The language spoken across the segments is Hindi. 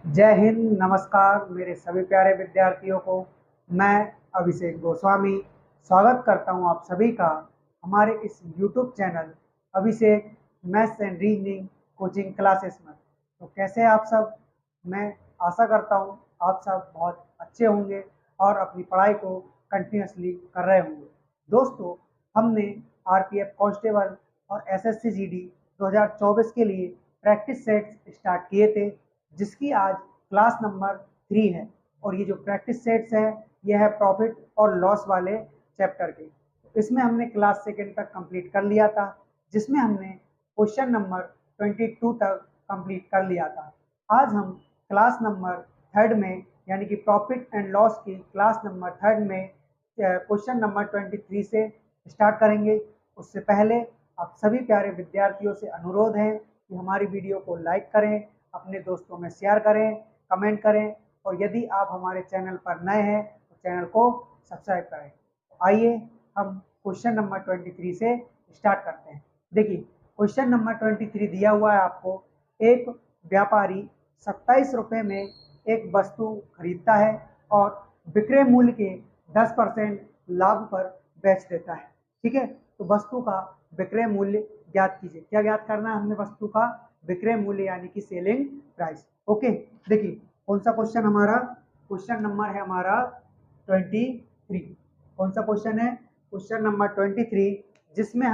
जय हिंद, नमस्कार मेरे सभी प्यारे विद्यार्थियों को। मैं अभिषेक गोस्वामी स्वागत करता हूं आप सभी का हमारे इस YouTube channel Abhishek maths and reasoning coaching classes में। तो कैसे हैं आप सब? मैं आशा करता हूं आप सब बहुत अच्छे होंगे और अपनी पढ़ाई को कंटिन्यूसली कर रहे होंगे। दोस्तों, हमने आरपीएफ कांस्टेबल और एसएससी जीडी 2024 के लिए प्रैक्टिस सेट्स स्टार्ट किए थे, जिसकी आज क्लास नंबर 3 है। और ये जो प्रैक्टिस सेट्स है, यह है प्रॉफिट और लॉस वाले चैप्टर के। इसमें हमने क्लास सेकेंड तक कंप्लीट कर लिया था, जिसमें हमने क्वेश्चन नंबर 22 तक कंप्लीट कर लिया था। आज हम क्लास नंबर थर्ड में यानी कि प्रॉफिट एंड लॉस की क्लास नंबर थर्ड में क्वेश्चन नंबर 23 से स्टार्ट करेंगे। उससे पहले आप सभी प्यारे विद्यार्थियों से अनुरोध है कि हमारी वीडियो को लाइक करें, अपने दोस्तों में शेयर करें, कमेंट करें, और यदि आप हमारे चैनल पर नए हैं तो चैनल को सब्सक्राइब करें। आइए हम क्वेश्चन नंबर 23 से स्टार्ट करते हैं। देखिए, क्वेश्चन नंबर 23 दिया हुआ है आपको। एक व्यापारी 27 रुपये में एक वस्तु खरीदता है और विक्रय मूल्य के 10% लाभ पर बेच देता है। ठीक है, तो वस्तु का विक्रय मूल्य ज्ञात कीजिए। क्या ज्ञात करना है हमने? वस्तु का विक्रय मूल्य यानी कि सेलिंग प्राइस। ओके, देखिए कौन सा क्वेश्चन हमारा? क्वेश्चन नंबर है हमारा 23। कौन सा क्वेश्चन है? क्वेश्चन नंबर 23, जिसमें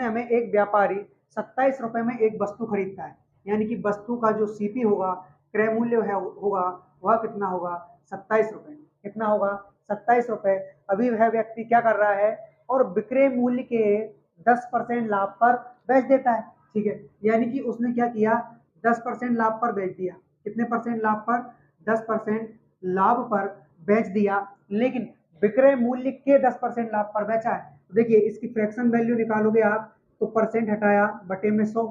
हमें एक व्यापारी 27 रुपए में एक वस्तु खरीदता है, यानी कि वस्तु का जो सीपी होगा, क्रय मूल्य है होगा, वह कितना होगा? 27 रुपए। कितना होगा? 27 रुपए। अभी वह व्यक्ति क्या कर रहा है? और विक्रय मूल्य के 10% लाभ पर बेच देता है। ठीक है, यानी कि उसने क्या किया? 10% लाभ पर बेच दिया। कितने परसेंट लाभ पर? 10% लाभ पर बेच दिया, लेकिन विक्रय मूल्य के 10% लाभ पर बेचा है। तो देखिए, इसकी फ्रैक्शन वैल्यू निकालोगे आप तो परसेंट हटाया बटे में 100,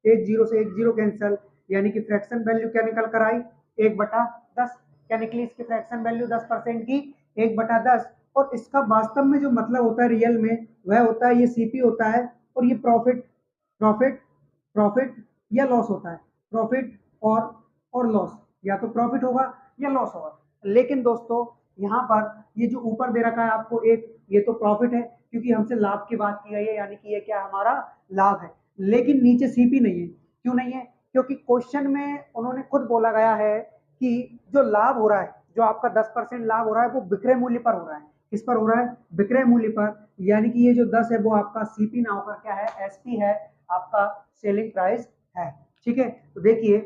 एक जीरो से एक जीरो कैंसिल, यानी कि फ्रैक्शन वैल्यू क्या निकल कर आई? 1/10। क्या निकली इसकी फ्रैक्शन वैल्यू? 10% की 1/10। और इसका वास्तव में जो मतलब होता है रियल में, वह होता है ये सीपी होता है, और ये प्रॉफिट प्रॉफिट प्रॉफिट या लॉस होता है। प्रॉफिट और लॉस, या तो प्रॉफिट होगा या लॉस होगा। लेकिन दोस्तों, यहाँ पर ये जो ऊपर दे रखा है आपको एक, ये तो प्रॉफिट है, क्योंकि हमसे लाभ की बात की गई है, यानी कि ये क्या हमारा लाभ है। लेकिन नीचे सीपी नहीं है। क्यों नहीं है? क्योंकि क्वेश्चन में उन्होंने खुद बोला गया है कि जो लाभ हो रहा है, जो आपका 10% लाभ हो रहा है, वो विक्रय मूल्य पर हो रहा है। किस पर हो रहा है? विक्रय मूल्य पर। यानी कि ये जो 10 है वो आपका सीपी ना होकर क्या है? एसपी है, आपका सेलिंग प्राइस है। ठीक है, तो देखिए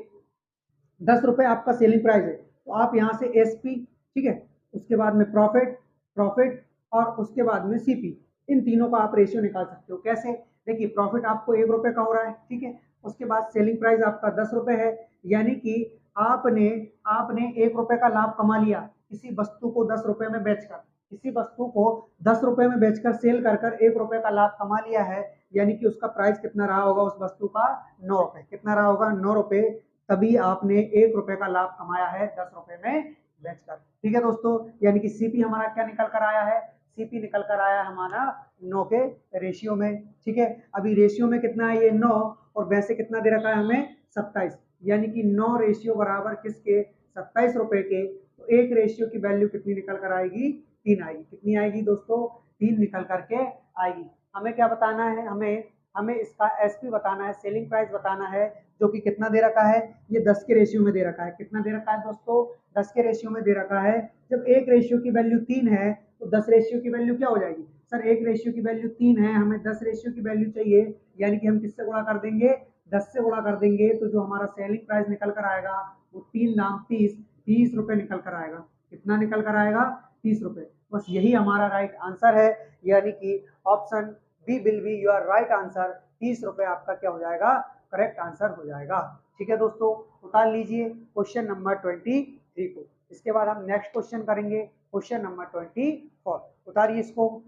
10 रुपए आपका सेलिंग प्राइस है, तो आप यहाँ से एसपी, ठीक है, उसके बाद में प्रॉफिट प्रॉफिट और उसके बाद में सीपी, इन तीनों का आप रेशियो निकाल सकते हो। कैसे? देखिए, प्रॉफिट आपको 1 रुपए का हो रहा है, ठीक है, उसके बाद सेलिंग प्राइस आपका 10 रुपए है, यानी कि आपने आपने 1 रुपए का लाभ कमा लिया किसी वस्तु को 10 रुपए में बेचकर। किसी वस्तु को 10 रुपए में बेचकर सेल कर कर 1 रुपए का लाभ कमा लिया है, यानी कि उसका प्राइस कितना रहा होगा उस वस्तु का? 9 रुपए। कितना रहा होगा? 9 रुपए। तभी आपने 1 रुपए का लाभ कमाया है 10 रुपए में बेचकर। ठीक है दोस्तों, यानी कि सीपी हमारा क्या निकल कर आया है? सीपी निकल कर आया हमारा 9 के रेशियो में। ठीक है, अभी रेशियो में कितना है? ये 9, और वैसे कितना दे रखा है हमें? 27, यानी कि 9 रेशियो बराबर किसके? 27 रुपए के। तो एक रेशियो की वैल्यू कितनी निकल कर आएगी? 3 आएगी। कितनी आएगी दोस्तों? 3 निकल करके आएगी। हमें क्या बताना है? हमें हमें इसका एसपी बताना है, सेलिंग प्राइस बताना है, जो कि कितना दे रखा है? ये 10 के रेशियो में दे रखा है। कितना दे रखा है दोस्तों? 10 के रेशियो में दे रखा है। जब एक रेशियो की वैल्यू 3 है तो 10 रेशियो की वैल्यू क्या हो जाएगी? सर, एक रेशियो की वैल्यू 3 है, हमें 10 रेशियो की वैल्यू चाहिए, यानी कि हम किससे गुणा कर देंगे? 10 से गुणा कर देंगे, तो जो हमारा सेलिंग प्राइस निकल कर आएगा वो 3 दाम 30 रुपए निकल कर आएगा। कितना निकल कर आएगा? 30 रुपए। बस यही हमारा राइट आंसर है, यानी कि option B will be your right answer. 30 रुपए आपका क्या हो जाएगा? करेक्ट आंसर हो जाएगा। ठीक है दोस्तों, उतार लीजिए क्वेश्चन नंबर 23 को। इसके बाद हम नेक्स्ट क्वेश्चन करेंगे, क्वेश्चन नंबर 24। उतारिए इसको।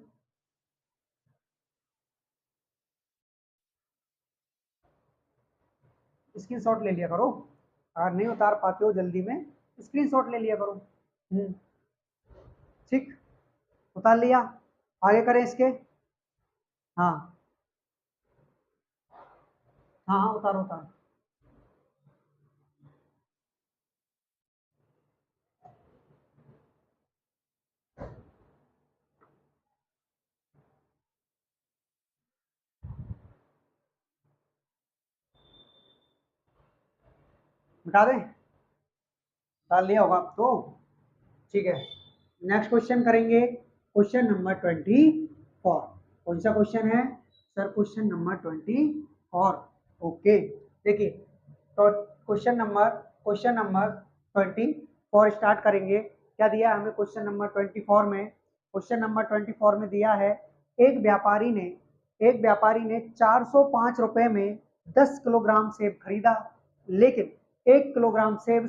स्क्रीनशॉट ले लिया करो, अगर नहीं उतार पाते हो जल्दी में, स्क्रीनशॉट ले लिया करो। ठीक, उतार लिया? आगे करें इसके? हाँ हाँ हाँ, उतारो उतारो। मिटा दें, डाल लिया होगा आप तो, ठीक है। नेक्स्ट क्वेश्चन करेंगे, क्वेश्चन नंबर 24। कौन सा क्वेश्चन है सर? Question number 24। ओके, देखिए तो क्वेश्चन नंबर 24 स्टार्ट करेंगे। क्या दिया है हमें क्वेश्चन नंबर 24 में? क्वेश्चन नंबर 24 में दिया है, एक व्यापारी ने 405 रुपए में 10 किलोग्राम सेब खरीदा, लेकिन 1 किलोग्राम सेब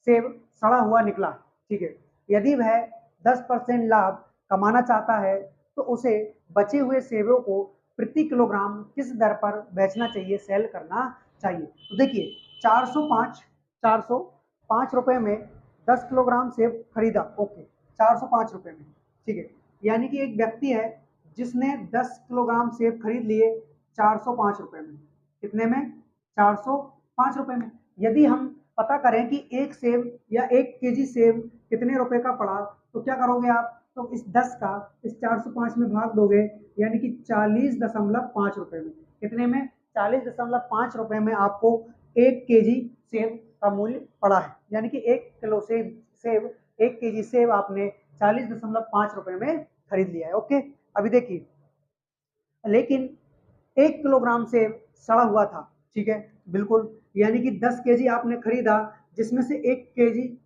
सड़ा हुआ निकला, ठीक है। यदि वह 10% लाभ कमाना चाहता है तो उसे बचे हुए सेबों को प्रति किलोग्राम किस दर पर बेचना चाहिए, सेल करना चाहिए? तो देखिए 405 रुपए में 10 किलोग्राम सेब खरीदा, ओके, 405 रुपए में, ठीक है। यानी कि एक व्यक्ति है जिसने 10 किलोग्राम सेब खरीद लिए 405 रुपए में। कितने में? 405 रुपए में। यदि हम पता करें कि एक सेब या 1 केजी सेब कितने रुपए का पड़ा, तो क्या करोगे आप? तो इस 10 का इस 405 में भाग दोगे, यानी कि 40.5 रुपए में। कितने में? 40.5 रुपए में आपको 1 केजी सेब का मूल्य पड़ा है, यानी कि 1 केजी सेब आपने 40.5 रुपए में खरीद लिया है। ओके, अभी देखिए, लेकिन 1 किलोग्राम सेब सड़ा हुआ था, ठीक है, बिल्कुल। यानी कि 10 केजी आपने खरीदा, जिसमें से 1 केजी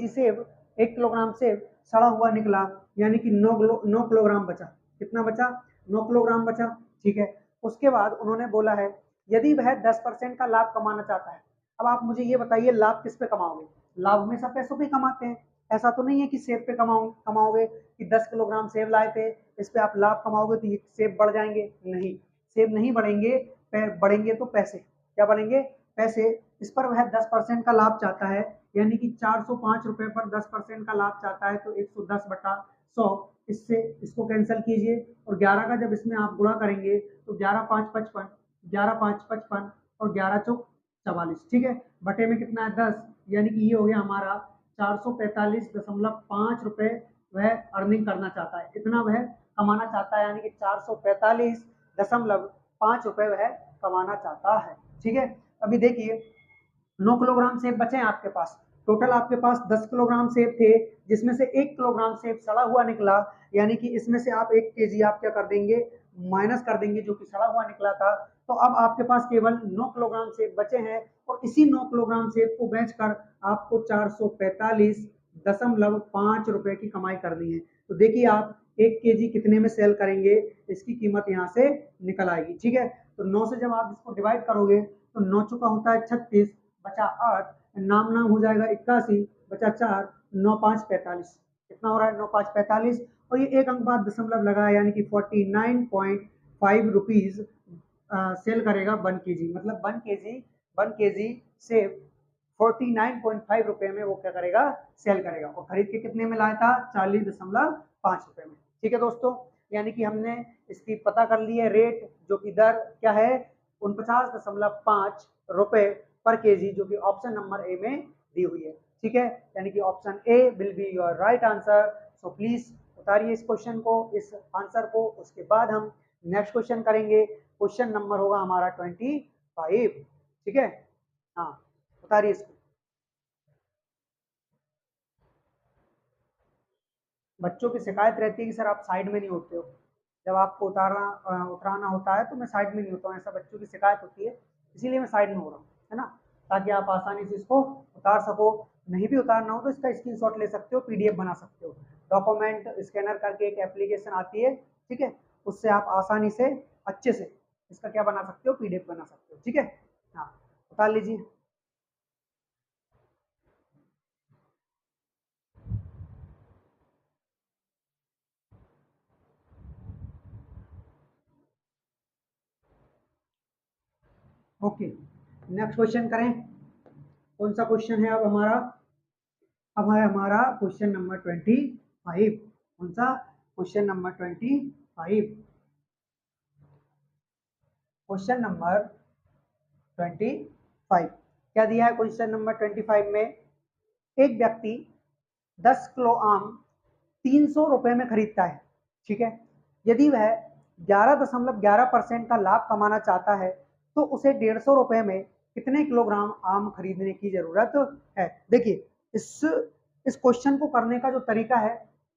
सेब 1 किलोग्राम सेब सड़ा हुआ निकला, यानी कि 9 किलोग्राम बचा। कितना बचा? 9 किलोग्राम बचा, ठीक है। उसके बाद उन्होंने बोला है, यदि वह 10% का लाभ कमाना चाहता है। अब आप मुझे ये बताइए, लाभ किस पे कमाओगे? लाभ हमेशा पैसों पे कमाते हैं। ऐसा तो नहीं है कि सेब पे कमाओगे, कि 10 किलोग्राम सेब लाए थे, इस पे आप लाभ कमाओगे तो ये सेब बढ़ जाएंगे। नहीं, सेब नहीं बढ़ेंगे, बढ़ेंगे तो पैसे। क्या बढ़ेंगे? पैसे। इस पर वह 10% का लाभ चाहता है, यानी कि 405 रुपए पर 10% का लाभ चाहता है, तो 110/100, इससे इसको कैंसिल कीजिए, और 11 का जब इसमें आप गुणा करेंगे तो 11×5 = 55, 11×5 = 55, और 11×4 = 44, ठीक है। बटे में कितना है? 10, यानी कि ये हो गया हमारा 445.5 रुपए वह अर्निंग करना चाहता है। इतना वह कमाना चाहता है, यानी कि 445.5 रुपए वह कमाना चाहता है, ठीक है। अभी देखिए 9 किलोग्राम सेब बचे हैं आपके पास। टोटल आपके पास 10 किलोग्राम सेब थे, जिसमें से 1 किलोग्राम सेब सड़ा हुआ निकला, यानी कि इसमें से आप 1 केजी आप क्या कर देंगे? माइनस कर देंगे, जो कि सड़ा हुआ निकला था। तो अब आपके पास केवल 9 किलोग्राम सेब बचे हैं, और इसी 9 किलोग्राम सेब को बेचकर आपको 445.5 रुपए की कमाई करनी है। तो देखिए आप 1 केजी कितने में सेल करेंगे, इसकी कीमत यहाँ से निकल आएगी, ठीक है। तो 9 से जब आप इसको डिवाइड करोगे तो 9 चौका होता है 36, बचा 8, नाम नाम हो जाएगा 81, बचा 4, 9×5 = 45। कितना हो रहा है? 9×5 = 45, और ये एक अंक बाद दशमलव लगा, यानी कि 49.5 रुपीज सेल करेगा 1 केजी। मतलब 1 केजी सेब 49.5 रुपए में वो क्या करेगा? सेल करेगा। और खरीद के कितने में लाया था? 40.5 रुपए में, ठीक है दोस्तों। यानी कि हमने इसकी पता कर ली है रेट, जो कि दर क्या है? 49.5 रुपए पर केजी, जो कि ऑप्शन नंबर ए में दी हुई है, ठीक है। यानी कि option A will be your right answer. So please उतारिए इस क्वेश्चन को, इस आंसर को। उसके बाद हम नेक्स्ट क्वेश्चन करेंगे। क्वेश्चन नंबर होगा हमारा 25, ठीक है। हाँ, उतारिए इसको। बच्चों की शिकायत रहती है कि सर आप साइड में नहीं होते हो। जब आपको उतराना होता है तो मैं साइड में नहीं होता हूँ, ऐसा बच्चों की शिकायत होती है, इसीलिए मैं साइड में हो रहा हूँ, है ना, ताकि आप आसानी से इसको उतार सको। नहीं भी उतारना हो तो इसका स्क्रीनशॉट ले सकते हो, पीडीएफ बना सकते हो। डॉक्यूमेंट स्कैनर करके एक एप्लीकेशन आती है, ठीक है, उससे आप आसानी से अच्छे से इसका क्या बना सकते हो? पीडीएफ बना सकते हो, ठीक है। हाँ, उतार लीजिए। ओके, नेक्स्ट क्वेश्चन करें। कौन सा क्वेश्चन है अब हमारा? अब है हमारा क्वेश्चन नंबर 25। कौन सा? Question number 25। क्वेश्चन नंबर 25 क्या दिया है? क्वेश्चन नंबर 25 में, एक व्यक्ति 10 किलो आम 300 रुपए में खरीदता है, ठीक है। यदि वह 11.11% का लाभ कमाना चाहता है तो उसे 150 रुपए में कितने किलोग्राम आम खरीदने की जरूरत है। देखिए इस क्वेश्चन को करने का जो तरीका है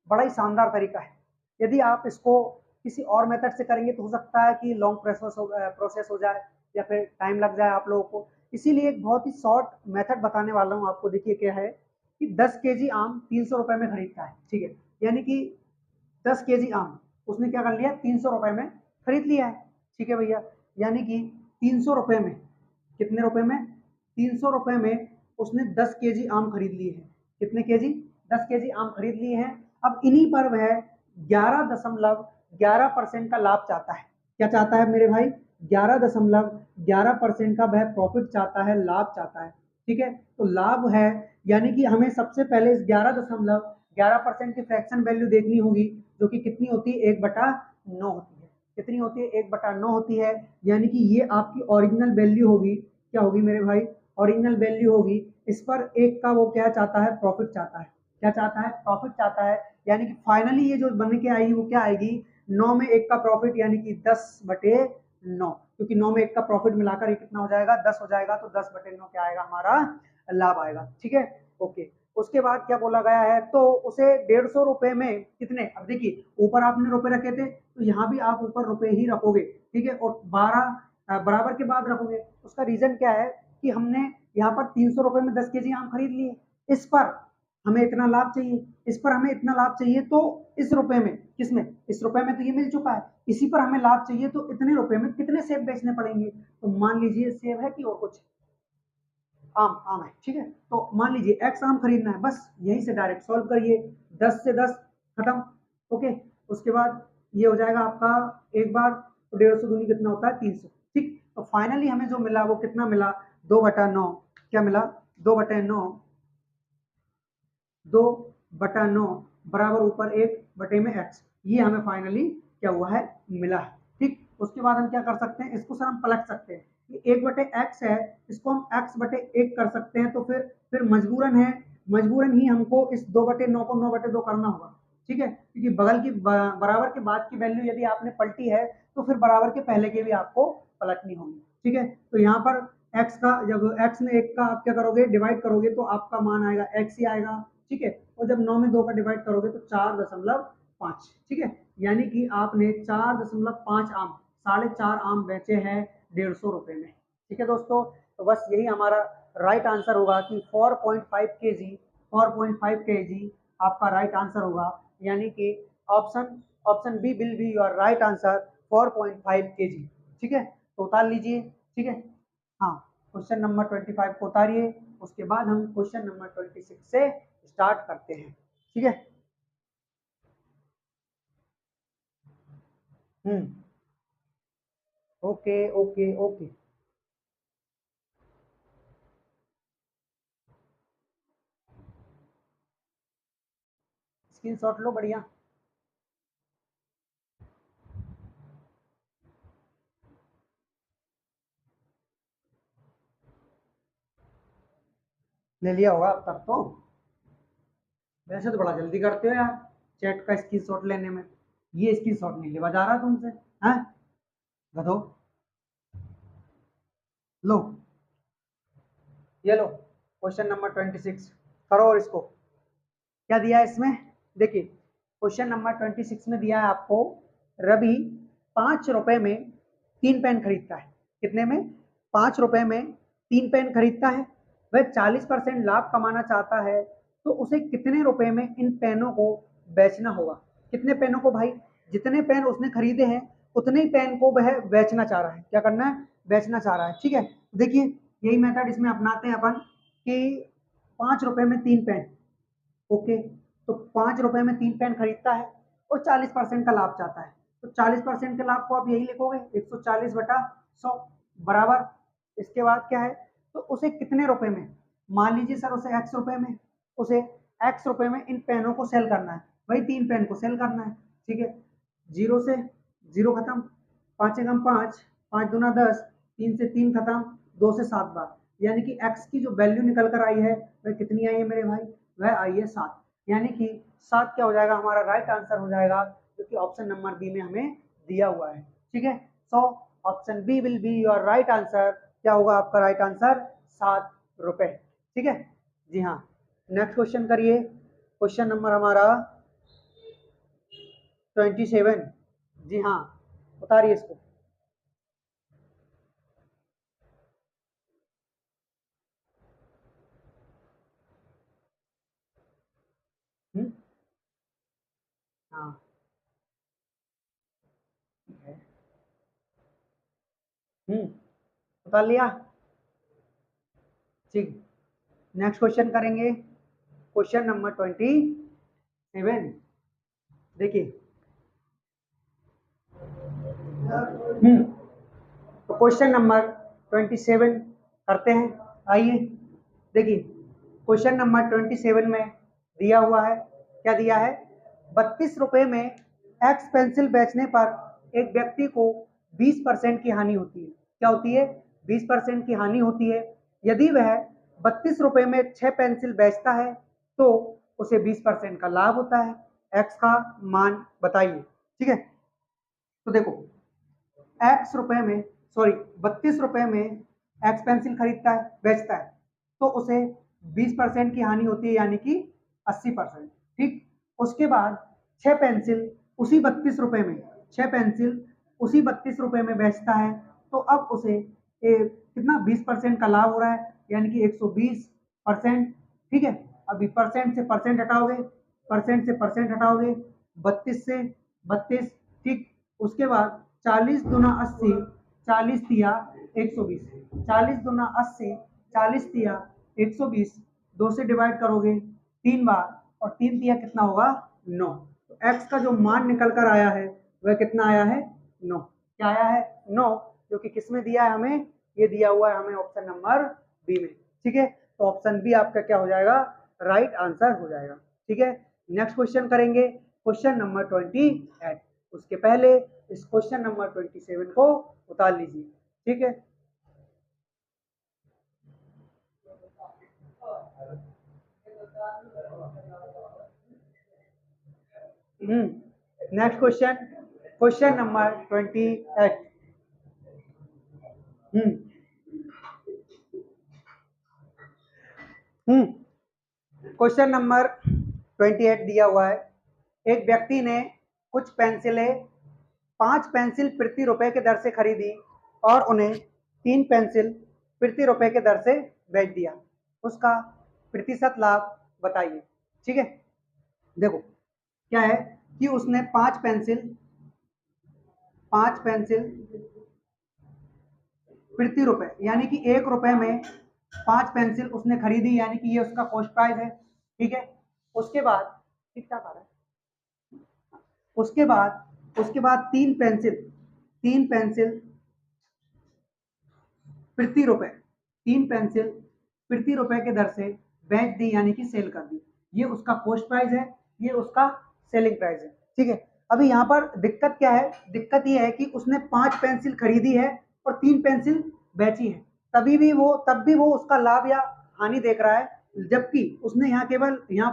बड़ा ही शानदार तरीका है। यदि आप इसको किसी और मेथड से करेंगे तो हो सकता है कि लॉन्ग प्रोसेस हो जाए या फिर टाइम लग जाए आप लोगों को। इसीलिए एक बहुत ही शॉर्ट मेथड बताने वाला हूँ आपको। देखिए क्या है कि 10 केजी आम 300 रुपए में खरीदता है, ठीक है, यानी कि 10 केजी आम उसने क्या कर लिया, 300 रुपए में खरीद लिया है, ठीक है भैया। यानी कि 300 रुपए में, कितने रुपए में, 300 रुपए में उसने 10 केजी आम खरीद लिए हैं। कितने केजी, 10 केजी आम खरीद लिए हैं। अब इन्हीं पर वह 11.11% का लाभ चाहता है। क्या चाहता है मेरे भाई, 11.11% का वह प्रॉफिट चाहता है, लाभ चाहता है, ठीक है। तो लाभ है, यानी कि हमें सबसे पहले इस 11.11% की फ्रैक्शन वैल्यू देखनी होगी, जो कि कितनी होती है, 1/9 होती है। कितनी होती है, 1/9 होती है। यानी कि ये आपकी ओरिजिनल वैल्यू होगी। क्या होगी मेरे भाई, ओरिजिनल वैल्यू होगी। इस पर एक का वो क्या चाहता है, प्रॉफिट चाहता है। क्या चाहता है, प्रॉफिट चाहता है। यानी कि फाइनली ये जो बन के आएगी वो क्या आएगी, 9 में 1 का प्रॉफिट, यानी कि 10/9, क्योंकि 9 में 1 का प्रॉफिट मिलाकर ये कितना हो जाएगा, 10 हो जाएगा। तो 10/9 क्या आएगा, हमारा लाभ आएगा, ठीक है, ओके। उसके बाद क्या बोला गया है, तो उसे 150 रुपए में कितने, अब देखिए ऊपर आपने रुपए रखे थे तो यहाँ भी आप ऊपर रुपए ही रखोगे, ठीक है, और 12 बराबर के बाद रखोगे। उसका रीजन क्या है कि हमने यहाँ पर 300 रुपए में 10 केजी आम खरीद लिए, इस पर हमें इतना लाभ चाहिए, इस पर हमें इतना लाभ चाहिए। तो इस रुपए में, किसमें, इस रुपए में तो ये मिल चुका है, इसी पर हमें लाभ चाहिए। तो इतने रुपए में कितने सेब बेचने पड़ेंगे, तो मान लीजिए सेब है कि और कुछ, आम, आम है, ठीक है। तो मान लीजिए एक्स आम खरीदना है, बस यहीं से डायरेक्ट सॉल्व करिए, 10 से 10 खत्म, ओके। उसके बाद ये हो जाएगा आपका एक बार, तो 150 दूनी कितना होता है, 300, ठीक। तो फाइनली हमें जो मिला वो कितना मिला, 2/9। क्या मिला, 2/9, 2/9 बराबर ऊपर 1 में एक्स, ये हमें फाइनली क्या हुआ है, मिला है, ठीक। उसके बाद हम क्या कर सकते हैं, इसको सर हम पलट सकते हैं, ये 1/x है, इसको हम x/1 कर सकते हैं। तो फिर मजबूरन है, मजबूरन ही हमको इस 2/9 को 9/2 करना होगा, ठीक है, क्योंकि बगल की बराबर के बाद की वैल्यू यदि आपने पलटी है तो फिर बराबर के पहले की भी आपको पलटनी होगी, ठीक है। तो यहाँ पर x का, जब x में 1 का आप क्या करोगे, डिवाइड करोगे तो आपका मान आएगा x ही आएगा, ठीक है। और जब 9 में 2 का डिवाइड करोगे तो 4.5, ठीक है। यानी कि आपने 4.5 आम, 4.5 आम बेचे हैं 150 रुपए में, ठीक है दोस्तों। तो बस यही हमारा राइट आंसर होगा कि 4.5 केजी, 4.5 केजी आपका राइट आंसर होगा। यानी कि option option B will be your right answer, 4.5 KG, ठीक है। तो उतार लीजिए, ठीक है। हाँ, क्वेश्चन नंबर 25 को उतारिए, उसके बाद हम क्वेश्चन नंबर 26 से स्टार्ट करते हैं, ठीक है। Okay okay okay. स्क्रीनशॉट लो, बढ़िया। ले लिया होगा अब तक तो, वैसे तो बड़ा जल्दी करते हो यार चैट का स्क्रीनशॉट लेने में। ये स्क्रीनशॉट नहीं लेवा जा रहा तुमसे, हैं, गधो। लो, ये लो क्वेश्चन नंबर 26, करो। और इसको क्या दिया है इसमें, देखिए क्वेश्चन नंबर 26 में दिया है आपको, रवि 5 रुपए में 3 पेन खरीदता है। कितने में, 5 रुपए में 3 पेन खरीदता है। वह 40% लाभ कमाना चाहता है, तो उसे कितने रुपए में इन पेनों को बेचना होगा। कितने पेनों को भाई, जितने पेन उसने खरीदे हैं उतने ही पेन को वह बेचना चाह रहा है। क्या करना है, बेचना चाह रहा है, ठीक है। देखिए यही मेथड इसमें अपनाते हैं अपन कि 5 रुपए में 3 पेन, ओके। तो 5 रुपए में 3 पेन खरीदता है और 40% का लाभ चाहता है। तो 40% के लाभ को आप यही लिखोगे, 140/100 बराबर। इसके बाद क्या है, तो उसे कितने रुपए में, मान लीजिए सर उसे x रुपए में, उसे x रुपए में इन पेनों को सेल करना है, वही 3 पेन को सेल करना है, ठीक है। 0 से 0 खत्म, 5 एकम 5, 5 दूना 10, 3 से 3 खत्म, 2 से 7 बार। यानी कि x की जो वैल्यू निकल कर आई है वह कितनी आई है मेरे भाई, वह आई है 7। यानी कि 7 क्या हो जाएगा, हमारा राइट आंसर हो जाएगा, जो कि ऑप्शन नंबर बी में हमें दिया हुआ है, ठीक है। So option B will be your right answer, क्या होगा आपका राइट आंसर? 7 रुपए। ठीक है जी हाँ। नेक्स्ट क्वेश्चन करिए। क्वेश्चन नंबर हमारा 27। जी हाँ, उतारिए इसको। हम्म, हाँ ठीक है। उतार लिया। ठीक, नेक्स्ट क्वेश्चन करेंगे। Question number 27। देखिए, तो क्वेश्चन नंबर 27 करते हैं। आइए देखिए, क्वेश्चन नंबर 27 में दिया हुआ है, क्या दिया है? 32 रुपए में एक्स पेंसिल बेचने पर एक व्यक्ति को 20% की हानि होती है। क्या होती है? 20% की हानि होती है। यदि वह 32 रुपए में 6 पेंसिल बेचता है तो उसे 20% का लाभ होता है। एक्स का मान बताइए। ठीक है, तो देखो, एक्स रुपए में, सॉरी 32 रुपए में एक्स पेंसिल खरीदता है, बेचता है, तो उसे 20% की हानि होती है, यानी कि 80%। ठीक, उसके बाद 6 पेंसिल उसी 32 रुपए में, 6 पेंसिल उसी 32 रुपए में बेचता है, तो अब उसे कितना 20% का लाभ हो रहा है, यानी कि 120%। ठीक है, अभी परसेंट से परसेंट हटाओगे, परसेंट से परसेंट हटाओगे, 32 से 32। ठीक, उसके बाद 40 दूना 80, 40 तिया 120, 40 दूना 80, 40 तिया 120, 2 से डिवाइड करोगे 3 बार, और 3 तिया कितना होगा? 9। तो एक्स का जो मान निकल कर आया है वह कितना आया है? 9। क्या आया है? 9, जो कि किस में दिया है हमें? ये दिया हुआ है हमें ऑप्शन नंबर बी में। ठीक है, तो ऑप्शन बी आपका क्या हो जाएगा? राइट आंसर हो जाएगा। ठीक है, नेक्स्ट क्वेश्चन करेंगे, क्वेश्चन नंबर 28। उसके पहले इस क्वेश्चन नंबर 27 को उतार लीजिए। ठीक है, नेक्स्ट क्वेश्चन, क्वेश्चन नंबर 28। हम्म क्वेश्चन नंबर 28 दिया हुआ है। एक व्यक्ति ने कुछ पेंसिलें 5 पेंसिल प्रति रुपए के दर से खरीदी और उन्हें 3 पेंसिल प्रति रुपए के दर से बेच दिया। उसका प्रतिशत लाभ बताइए। ठीक है, देखो क्या है कि उसने 5 पेंसिल प्रति रुपए, यानी कि 1 रुपए में 5 पेंसिल उसने खरीदी, यानी कि ये उसका कॉस्ट प्राइस है। ठीक है, उसके बाद ठीक ठाक आ रहा है। उसके बाद 3 पेंसिल प्रति रुपए, 3 पेंसिल प्रति रुपए के दर से बेच दी, यानी कि सेल कर दी। ये उसका कॉस्ट प्राइस है, ये उसका सेलिंग प्राइस है। ठीक है, अभी यहाँ पर दिक्कत क्या है? दिक्कत ये है कि उसने 5 पेंसिल खरीदी है और 3 पेंसिल बेची है, तब भी वो उसका लाभ या हानि देख रहा है, जबकि उसने यहाँ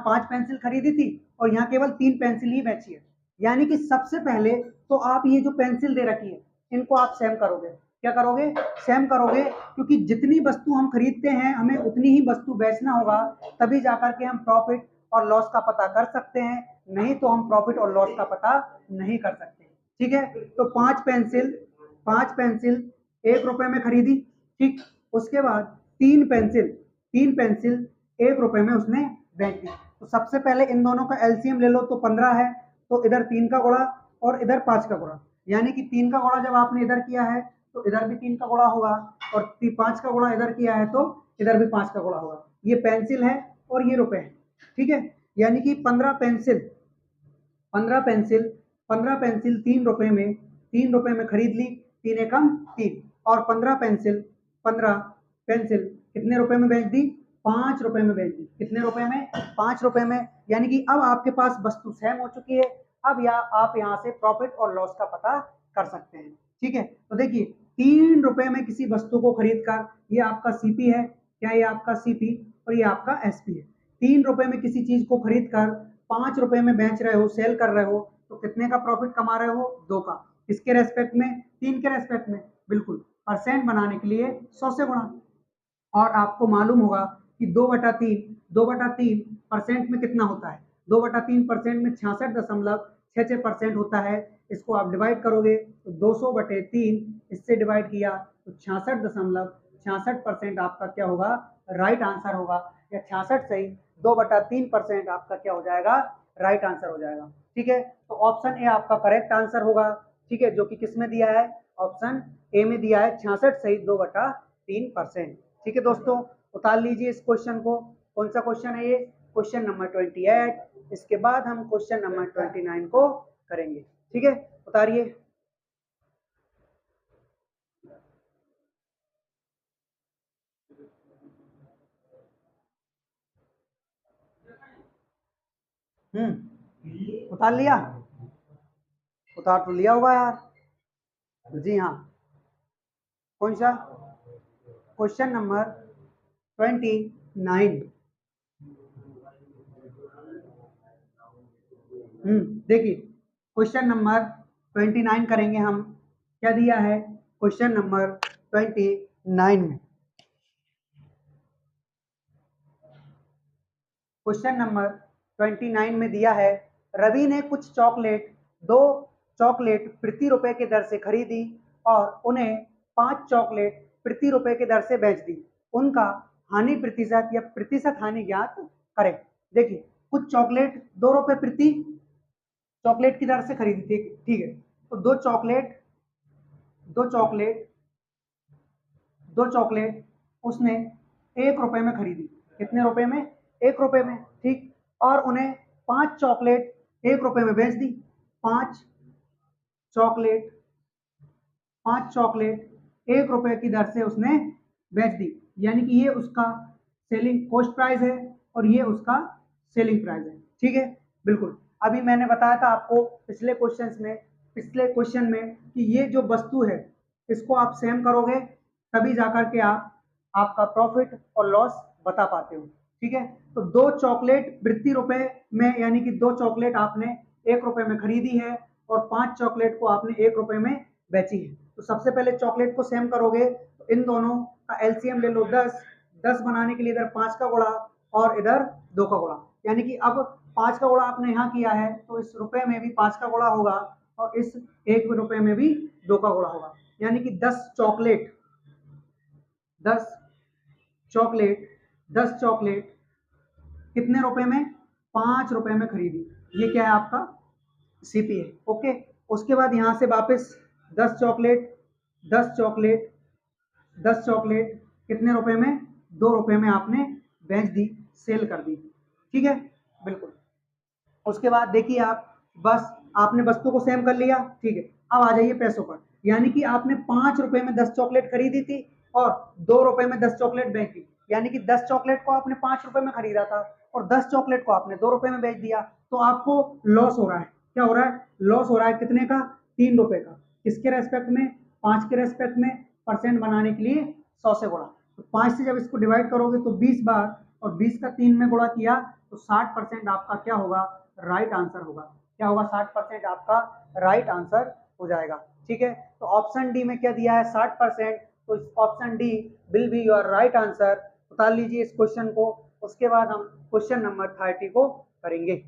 5 पेंसिल खरीदी थी और यहाँ केवल 3 पेंसिल ही बेची है। यानी कि सबसे पहले तो आप ये जो पेंसिल दे रखी है इनको आप सेम करोगे। क्या करोगे? सेम करोगे, क्योंकि जितनी वस्तु हम खरीदते हैं हमें उतनी ही वस्तु बेचना होगा, तभी जाकर के हम प्रॉफिट और लॉस का पता कर सकते हैं, नहीं तो हम प्रॉफिट और लॉस का पता नहीं कर सकते। ठीक है, तो 5 पेंसिल 1 रुपए में खरीदी। ठीक, उसके बाद 3 पेंसिल 1 रुपए में उसने बेच दी। तो सबसे पहले इन दोनों का एलसीएम ले लो, तो 15 है, तो इधर 3 का गुणा और इधर 5 का गुणा, यानी कि 3 का गुणा जब आपने इधर किया है तो इधर भी 3 का गुणा होगा, और 5 का गुणा इधर किया है तो इधर भी 5 का गुणा होगा। ये पेंसिल है और ये रुपए है। ठीक है, यानी कि 15 पेंसिल 15 पेंसिल 3 रुपए में खरीद ली, 3 एकम 3, और 15 पेंसिल कितने रुपए में बेच दी? 5 रुपए में बेच दी। कितने रुपए में? 5 रुपए में। यानी कि अब आपके पास वस्तु सेम हो चुकी है, अब आप यहाँ से प्रॉफिट और लॉस का पता कर सकते हैं। ठीक है, तो देखिए 3 रुपए में किसी वस्तु को खरीद कर, ये आपका सीपी है, क्या ये आपका सीपी और ये आपका एसपी है। 3 रुपए में किसी चीज को खरीद कर 5 रुपए में बेच रहे हो, सेल कर रहे हो, तो कितने का प्रॉफिट कमा रहे हो? 2 का। किसके रेस्पेक्ट में? 3 के रेस्पेक्ट में, बिल्कुल। परसेंट बनाने के लिए 100 से गुणा। और आपको मालूम होगा कि 2/3 में कितना होता है? 2/3 में 66.66% होता है। इसको आप डिवाइड करोगे तो 200/3 इससे डिवाइड किया तो 66.66% आपका क्या होगा? राइट आंसर होगा। या 66 सही 2/3% आपका क्या हो जाएगा? राइट आंसर हो जाएगा। ठीक है, तो ऑप्शन ए आपका करेक्ट आंसर होगा। ठीक है, जो कि किस में दिया है? ऑप्शन ए में दिया है 66 सही 2/3%। ठीक है दोस्तों, उतार लीजिए इस क्वेश्चन को। कौन सा क्वेश्चन है ये? Question number 28। इसके बाद हम क्वेश्चन नंबर 29 को करेंगे। ठीक है, उतारिए। उतार लिया? उतार तो लिया होगा यार। जी हाँ, कौन सा? Question number 29। देखिए, क्वेश्चन नंबर 29 करेंगे हम। क्या दिया है क्वेश्चन नंबर 29 में? क्वेश्चन नंबर 29 में दिया है, रवि ने कुछ चॉकलेट 2 चॉकलेट प्रति रुपए के दर से खरीदी और उन्हें 5 चॉकलेट प्रति रुपए के दर से बेच दी। उनका हानि प्रतिशत या प्रतिशत हानि ज्ञात करें। देखिए, कुछ चॉकलेट 2 रुपए प्रति चॉकलेट की दर से खरीदी थी। ठीक है, तो दो चॉकलेट दो चॉकलेट उसने 1 रुपए में खरीदी। कितने रुपए में? 1 रुपए में। ठीक, और उन्हें 5 चॉकलेट 1 रुपए में बेच दी। पांच चॉकलेट 5 चॉकलेट 1 रुपए की दर से उसने बेच दी। यानी कि ये उसका सेलिंग कॉस्ट प्राइस है और ये उसका सेलिंग प्राइस है। ठीक है, बिल्कुल। अभी मैंने बताया था आपको पिछले क्वेश्चन में कि ये जो वस्तु है इसको आप सेम करोगे तभी जाकर के आप आपका प्रॉफिट और लॉस बता पाते हो। ठीक है, तो 2 चॉकलेट प्रति रुपए में, यानी कि 2 चॉकलेट आपने 1 रुपए में खरीदी है और 5 चॉकलेट को आपने 1 रुपए में बेची है। तो सबसे पहले चॉकलेट को सेम करोगे तो इन दोनों का एलसीएम ले लो 10। 10 बनाने के लिए इधर 5 का गुणा और इधर 2 का गुणा। यानी कि अब 5 का गुणा आपने यहाँ किया है तो इस रुपए में भी 5 का गुणा होगा और इस 1 रुपए में भी 2 का गुणा होगा। यानी कि 10 चॉकलेट 10 चॉकलेट कितने रुपए में? 5 रुपए में खरीदी। ये क्या है? आपका सीपी है। ओके, उसके बाद यहां से वापस 10 चॉकलेट 10 चॉकलेट 10 चॉकलेट कितने रुपए में? 2 रुपए में आपने बेच दी, सेल कर दी। ठीक है, बिल्कुल। उसके बाद देखिए आप, बस आपने वस्तु को सेम कर लिया। ठीक है, अब आ जाइए पैसों पर। यानी कि आपने 5 रुपए में 10 चॉकलेट खरीदी थी और 2 रुपए में 10 चॉकलेट बेची। यानी कि 10 चॉकलेट को आपने 5 रुपए में खरीदा था और 10 चॉकलेट को आपने 2 रुपए में बेच दिया। तो आपको लॉस हो रहा है। क्या हो रहा है? लॉस हो रहा है। कितने का? 3 रुपए का। किसके रेस्पेक्ट में? 5 के रेस्पेक्ट में। परसेंट बनाने के लिए 100 से गुणा। तो 5 से जब इसको डिवाइड करोगे तो 20 बार, और 20 का 3 में गुणा किया तो 60% आपका क्या होगा? राइट आंसर होगा। क्या होगा? 60% आपका राइट आंसर हो जाएगा। ठीक है, तो ऑप्शन डी में क्या दिया है? 60%। तो option D will be your right answer. उतार लीजिए इस क्वेश्चन को। उसके बाद हम क्वेश्चन नंबर 30 को करेंगे।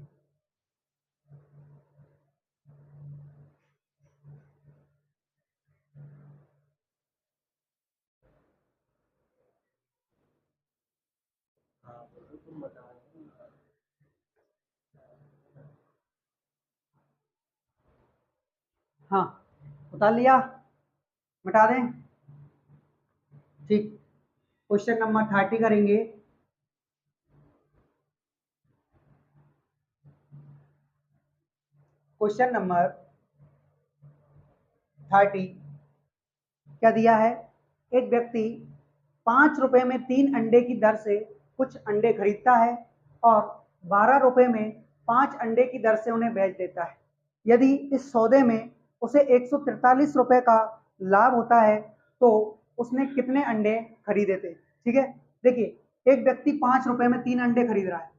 हाँ, उतार लिया? मिटा दें? ठीक, क्वेश्चन नंबर 30 करेंगे। क्वेश्चन नंबर 30 क्या दिया है? एक व्यक्ति 5 रुपए में 3 अंडे की दर से कुछ अंडे खरीदता है और 12 रुपए में 5 अंडे की दर से उन्हें बेच देता है। यदि इस सौदे में उसे 143 रुपए का लाभ होता है तो उसने कितने अंडे खरीदे थे? ठीक है, देखिए, एक व्यक्ति 5 रुपए में 3 अंडे खरीद रहा है।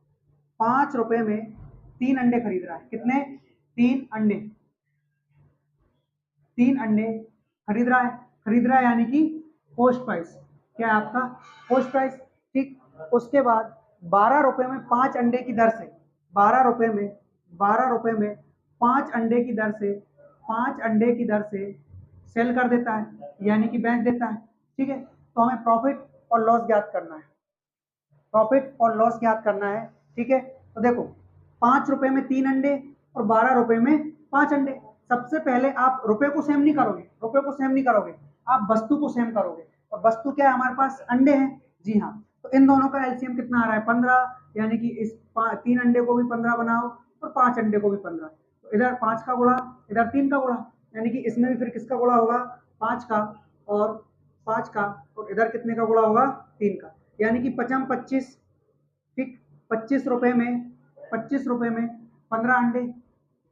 5 रुपए में 3 अंडे खरीद रहा है। कितने? 3 अंडे। 3 अंडे खरीद रहा है। खरीद रहा है, यानी कि कॉस्ट प्राइस। क्या है आपका? Cost price. ठीक, उसके बाद 12 रुपए में 5 अंडे की दर से, 12 रुपए में 5 अंडे की दर से, 5 अंडे की दर से सेल कर देता है, यानी कि बेच देता है। ठीक है, तो हमें प्रॉफिट और लॉस ज्ञात करना है, प्रॉफिट और लॉस ज्ञात करना है। ठीक है, तो देखो 5 रुपए में 3 अंडे और 12 रुपए में 5 अंडे। सबसे पहले आप रुपए को सेम नहीं करोगे, रुपए को सेम नहीं करोगे, आप वस्तु को सेम करोगे। और वस्तु क्या है हमारे पास? अंडे हैं। जी हाँ, तो इन दोनों का एलसीएम कितना आ रहा है? 15, यानी कि इस 3 अंडे को भी 15 बनाओ और 5 अंडे को भी 15। तो इधर 5 का गुणा, इधर 3 का गुणा, यानी कि इसमें भी फिर किसका गुणा होगा? 5 का, और 5 का, और इधर कितने का गुणा होगा? 3 का, यानी कि 55 25। ठीक, 25 रुपए में, 25 रुपए में 15 अंडे,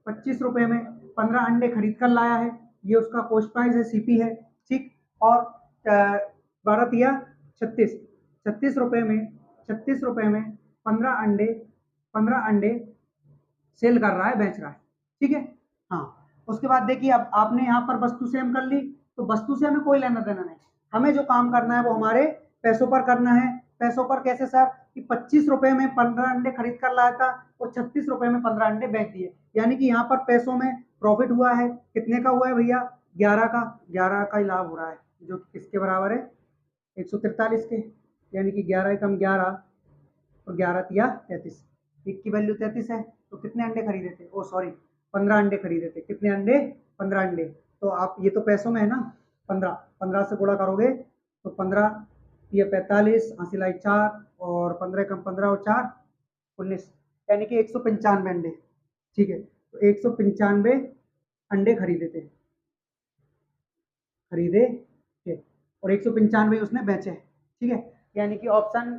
25 रुपए में 15 अंडे खरीद कर लाया है, ये उसका कॉस्ट प्राइस है, सीपी है। ठीक, और 12 या 36, 36 रुपए में, 36 रुपए में 15 अंडे, 15 अंडे सेल कर रहा है, बेच रहा है। ठीक है, हाँ। उसके बाद देखिए, अब आपने यहाँ पर वस्तु सेम कर ली, तो वस्तु से हमें कोई लेना देना नहीं, हमें जो काम करना है वो हमारे पैसों पर करना है। पैसों पर कैसे सर? कि 25 रुपए में 15 अंडे खरीद कर लाया था और 36 रुपए में 15 अंडे बेच दिए, यानी कि यहाँ पर पैसों में प्रॉफिट हुआ है। कितने का हुआ है भैया? 11 का, 11 का ही लाभ हो रहा है, जो किसके बराबर है? 143 के, यानी कि 11 कम 11 और 11 तिया 33, एक की वैल्यू 33 है। तो कितने अंडे खरीदे थे? ओ सॉरी, 15 अंडे खरीदे थे। कितने अंडे? 15 अंडे। तो आप ये तो पैसों में है ना, 15, 15 से गुणा करोगे तो 15 ये 45, हासिल 4, और 15 कम 15 और 4 19, यानी कि 195 अंडे। ठीक है, तो 195 अंडे खरीदे थे, खरीदे थे, और 195 उसने बेचे। ठीक है, यानी कि option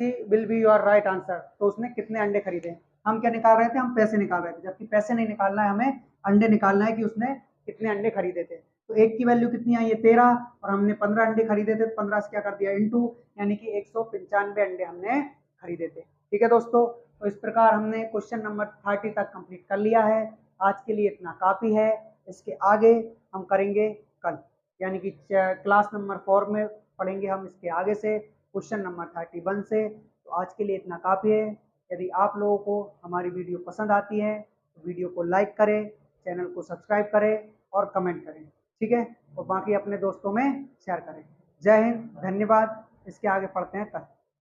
C will be your right answer. तो उसने कितने अंडे खरीदे? हम क्या निकाल रहे थे? हम पैसे निकाल रहे थे, जबकि पैसे नहीं निकालना है, हमें अंडे निकालना है कि उसने कितने अंडे खरीदे थे। तो एक की वैल्यू कितनी आई है? 13, और हमने 15 अंडे खरीदे थे, तो 15 से क्या कर दिया? इंटू, यानी कि 195 अंडे हमने खरीदे थे। ठीक है दोस्तों, तो इस प्रकार हमने क्वेश्चन नंबर 30 तक कंप्लीट कर लिया है। आज के लिए इतना काफी है, इसके आगे हम करेंगे कल, यानी कि क्लास नंबर 4 में पढ़ेंगे हम इसके आगे से क्वेश्चन नंबर 31 से। तो आज के लिए इतना काफ़ी है। यदि आप लोगों को हमारी वीडियो पसंद आती है तो वीडियो को लाइक करें, चैनल को सब्सक्राइब करें और कमेंट करें। ठीक है, और बाकी अपने दोस्तों में शेयर करें। जय हिंद, धन्यवाद। इसके आगे पढ़ते हैं कल।